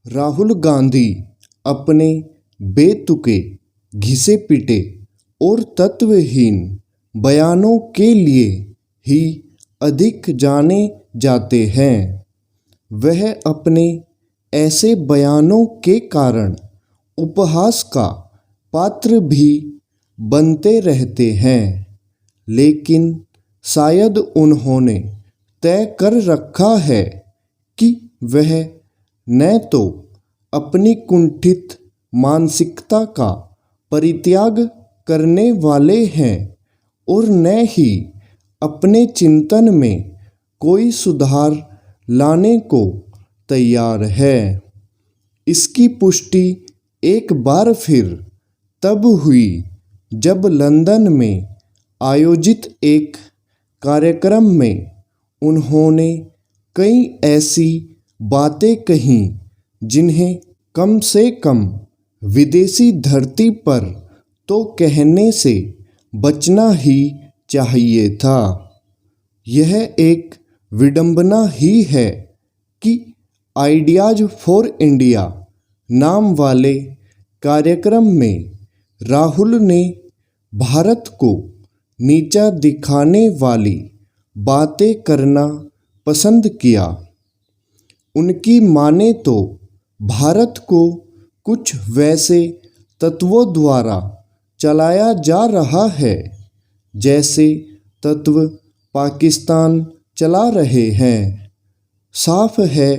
राहुल गांधी अपने बेतुके, घिसे पिटे और तत्वहीन बयानों के लिए ही अधिक जाने जाते हैं। वह अपने ऐसे बयानों के कारण उपहास का पात्र भी बनते रहते हैं, लेकिन शायद उन्होंने तय कर रखा है कि वह न तो अपनी कुंठित मानसिकता का परित्याग करने वाले हैं और न ही अपने चिंतन में कोई सुधार लाने को तैयार है। इसकी पुष्टि एक बार फिर तब हुई जब लंदन में आयोजित एक कार्यक्रम में उन्होंने कई ऐसी बातें कहीं जिन्हें कम से कम विदेशी धरती पर तो कहने से बचना ही चाहिए था। यह एक विडंबना ही है कि आइडियाज फॉर इंडिया नाम वाले कार्यक्रम में राहुल ने भारत को नीचा दिखाने वाली बातें करना पसंद किया। उनकी माने तो भारत को कुछ वैसे तत्वों द्वारा चलाया जा रहा है जैसे तत्व पाकिस्तान चला रहे हैं। साफ है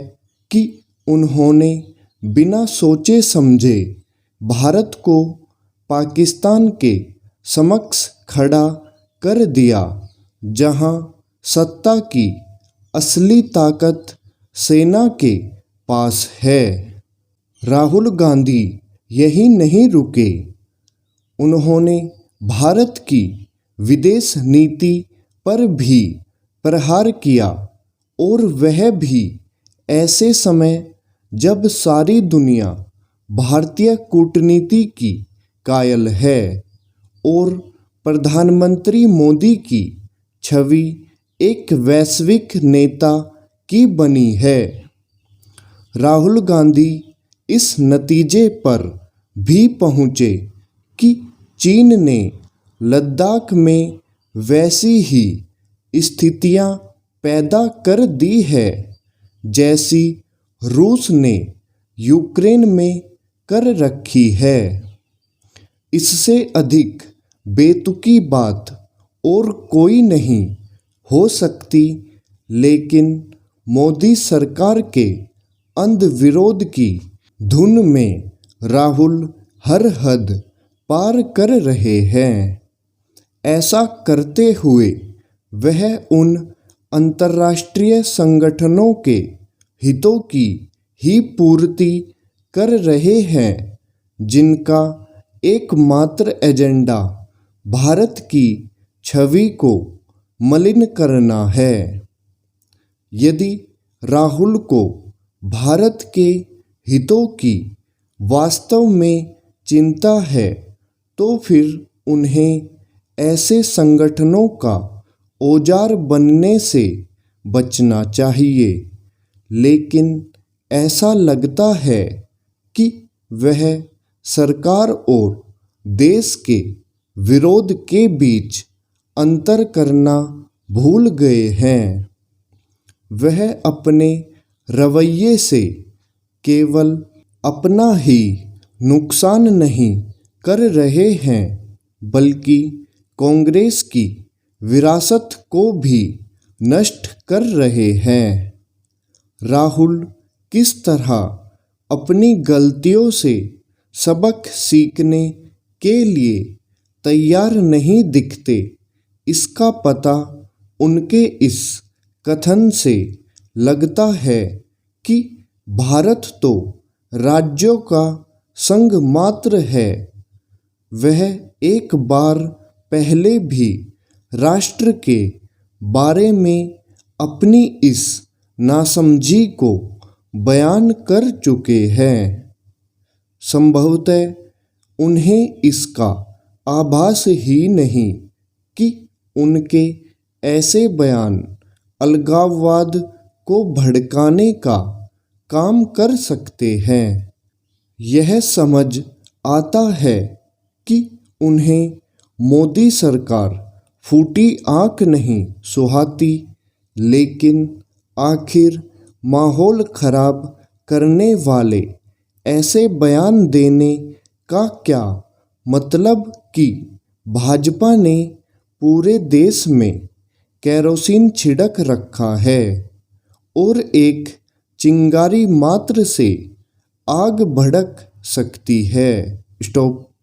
कि उन्होंने बिना सोचे समझे भारत को पाकिस्तान के समक्ष खड़ा कर दिया, जहां सत्ता की असली ताकत सेना के पास है। राहुल गांधी यही नहीं रुके, उन्होंने भारत की विदेश नीति पर भी प्रहार किया, और वह भी ऐसे समय जब सारी दुनिया भारतीय कूटनीति की कायल है और प्रधानमंत्री मोदी की छवि एक वैश्विक नेता की बनी है। राहुल गांधी इस नतीजे पर भी पहुँचे कि चीन ने लद्दाख में वैसी ही स्थितियां पैदा कर दी है जैसी रूस ने यूक्रेन में कर रखी है। इससे अधिक बेतुकी बात और कोई नहीं हो सकती, लेकिन मोदी सरकार के अंध विरोध की धुन में राहुल हर हद पार कर रहे हैं। ऐसा करते हुए वह उन अंतर्राष्ट्रीय संगठनों के हितों की ही पूर्ति कर रहे हैं जिनका एकमात्र एजेंडा भारत की छवि को मलिन करना है। यदि राहुल को भारत के हितों की वास्तव में चिंता है तो फिर उन्हें ऐसे संगठनों का औजार बनने से बचना चाहिए, लेकिन ऐसा लगता है कि वह सरकार और देश के विरोध के बीच अंतर करना भूल गए हैं। वह अपने रवैये से केवल अपना ही नुकसान नहीं कर रहे हैं, बल्कि कांग्रेस की विरासत को भी नष्ट कर रहे हैं। राहुल किस तरह अपनी गलतियों से सबक सीखने के लिए तैयार नहीं दिखते, इसका पता उनके इस कथन से लगता है कि भारत तो राज्यों का संघ मात्र है। वह एक बार पहले भी राष्ट्र के बारे में अपनी इस नासमझी को बयान कर चुके हैं। संभवतः उन्हें इसका आभास ही नहीं कि उनके ऐसे बयान अलगाववाद को भड़काने का काम कर सकते हैं। यह समझ आता है कि उन्हें मोदी सरकार फूटी आंख नहीं सुहाती, लेकिन आखिर माहौल खराब करने वाले ऐसे बयान देने का क्या मतलब कि भाजपा ने पूरे देश में केरोसिन छिड़क रखा है और एक चिंगारी मात्र से आग भड़क सकती है। स्टॉप।